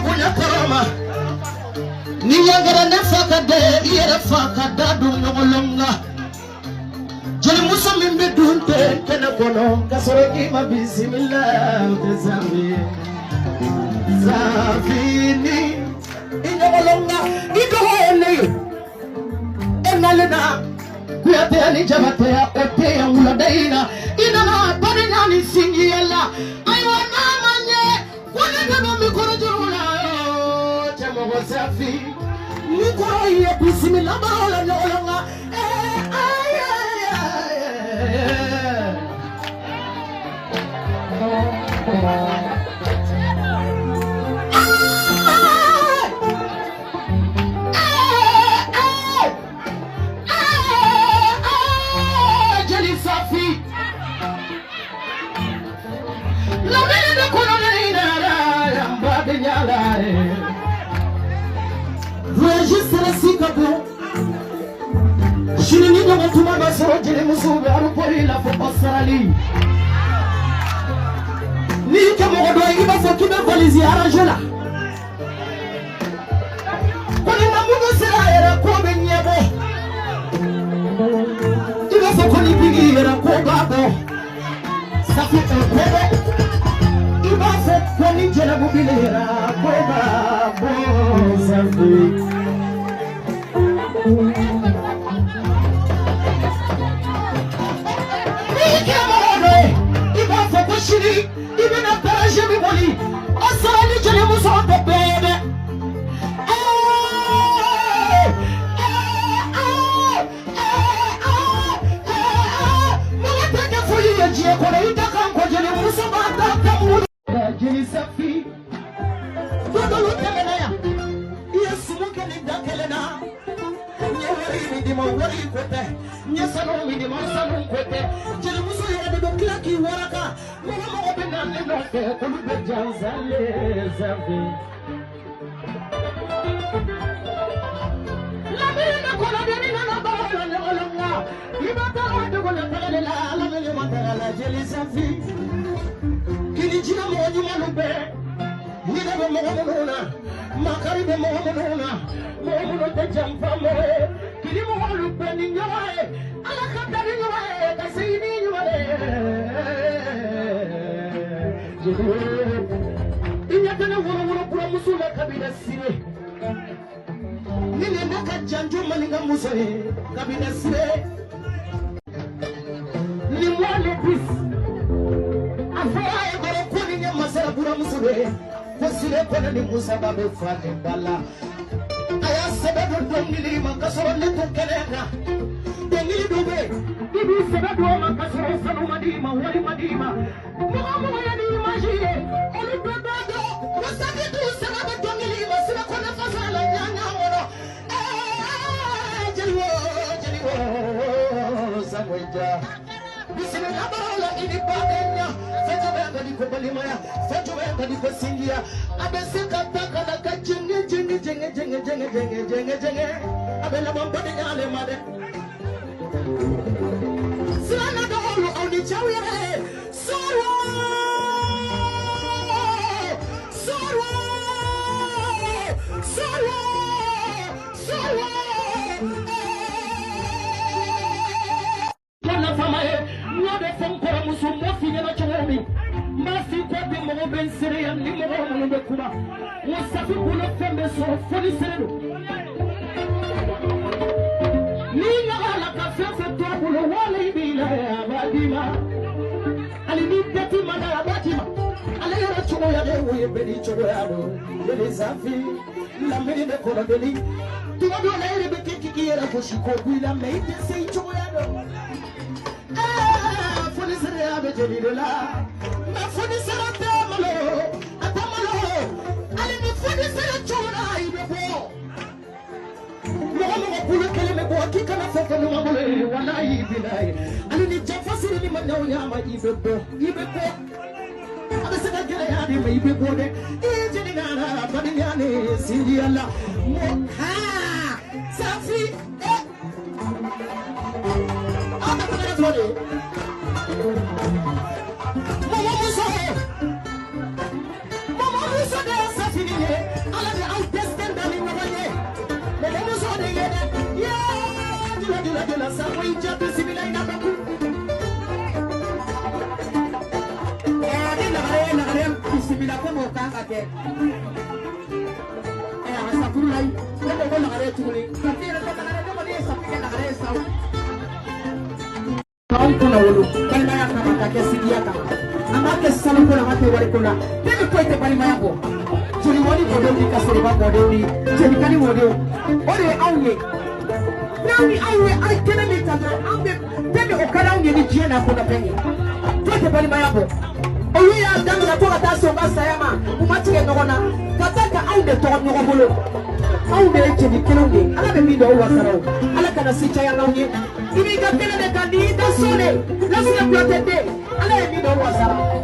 kunya karama niyagara nafaka de yera faka dadu ngolonga jeli muso mimbe dunte kena kono kasoro kima bismillah tazami zafini ingolonga idohele enalena kuyate ani jabate ya ote ya uladaina inana padenya ni singiela ayona manye wala mikoro jurula chamo safi mikoro ye bismillah bala nyolonga registre sikabo shini nyo mutuma basoro jere musuba arupori la fo Australie ni kamo do iba fo kibe valizi arajela koni namugo sira era ko benyebo iba fo koni bigi era ko babo safi ebe iba fo koni jela bubile era ko babo safi Shiri, even a parashemi boli, asali jele muso de bebe. Mama take for you a jia kore ita kanko jele muso bata kamu. Jele safi, todo lo temenaya. Yes, muke ni dakelena. Nyewari midimo wari kote, nyesano midimo sanu kote. Jele muso ya de klaki waraka. Mama obena ne noke kulu janzale zavi. La mina kola de mina na bala ne olonga. Ibata wadu kola tele la mele matara la jeli zavi. Kini jina moju malube. Hina be mohamuna. Makari be mohamuna. Mohamuna te jampa mo. Kini mohamuna ni nyoe. Ala kadari nyoe. Kasini nyoe. Inyatana wala pura musula kabila sire nini naka janjo maninga musole kabila sire ni mwale bis afaya egoro kuni nya masala pura musule kosile kona ni musaba be fate bala aya sababu dongili makasoro leto kenena dongili dobe ibi sababu makasoro sanu madima wali madima mama yani imagine on peut pas vous savez tout ça va dongili masala kona fasala nyanya woro jeliwo samweja bisina kabala ini badenya fejo benga diko balimaya fejo benga diko singia abesika taka na jenge abela mambode nyale made sala do oni chawire soro kana famae nyode fonkora musumo finyana chomi masi kwa de mo ben sere ni mo be kuma musafi kuno fembe so foni seredo ni ala ka fefe to bulo wala ibila ya badima ali ni beti madara badima ala yoro chomo ya de wo yebedi chomo ya do le zafi la meni de kono deli tu do na ere be kiki era ko shiko kuila me de sei chomo ya do foni sere ya be jeli de la ma foni sere tamalo atamalo ali ni foni sere chomo ibe bo mo kule kele me bo kika na fefe no mabule wallahi bilahi ali ni jafasiri ni manyaw nyama ibe bo abeseka gele ya de me ibe bo de ejini ngara badinyane sindi alla mo ha safi ama kana zone mama muso de safi ni Jimila como kaka Sapulai, let the one are to me. Amake sana kuna watu walikula. Ndio kwete bali mayabo. Juli wali modeli kasiriba modeli. Juli kani modeli. Ore auye. Nawi auye aikene mitandro ambe tebe okala auye ni jiena kuna penye. Kwete bali mayabo. Oye ya damu na toka taso ngasa yama. Umatike nogona. Kataka auye toka nogobolo. Auye juli kelonge. Ala be mido wa sarau. Ala kana sicha ya auye. Ini kapela de kandida sole. Lasu ya protete. Ala be mido wa sarau.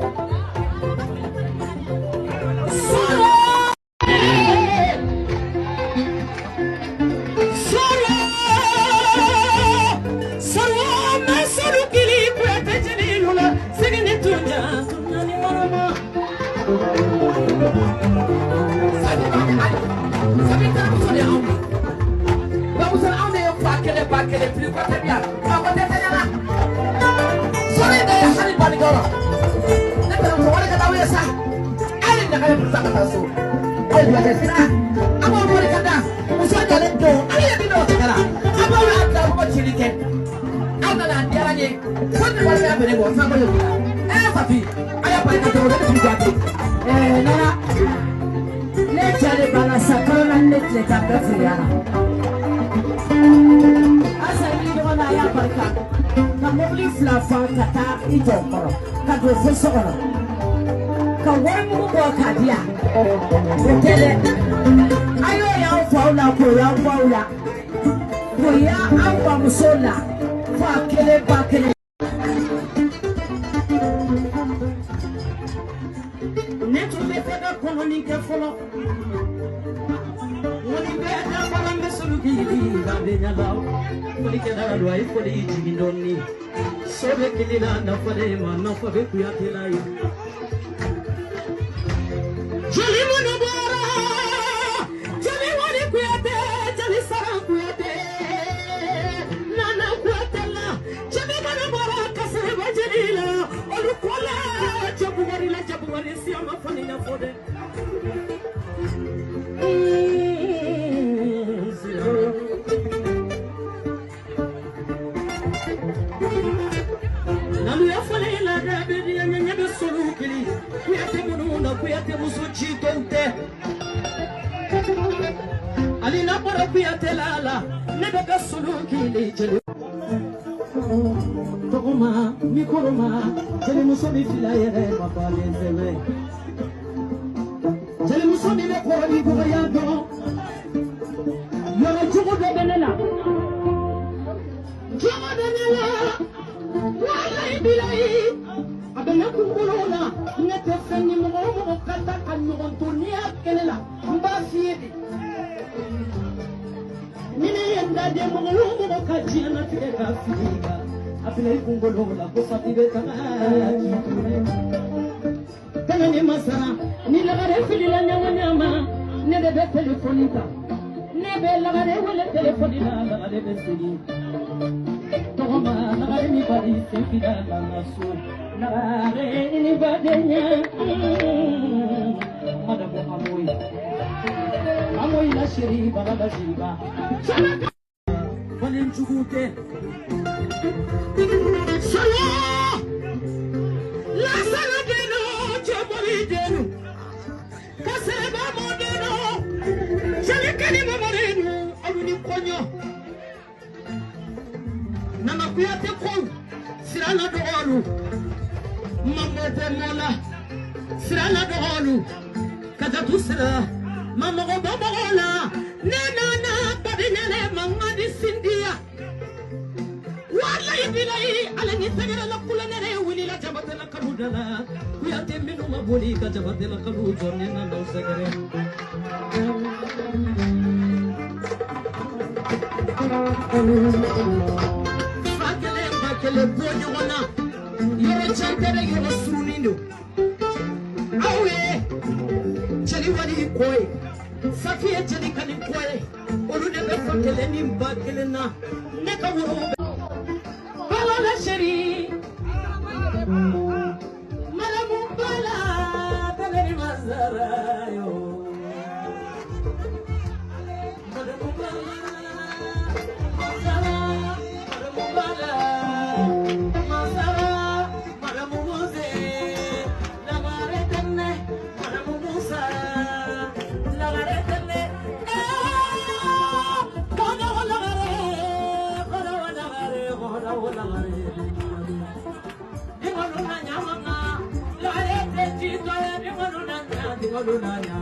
walunanya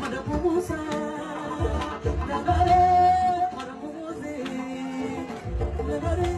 madapumusa nagare madapumusi nagare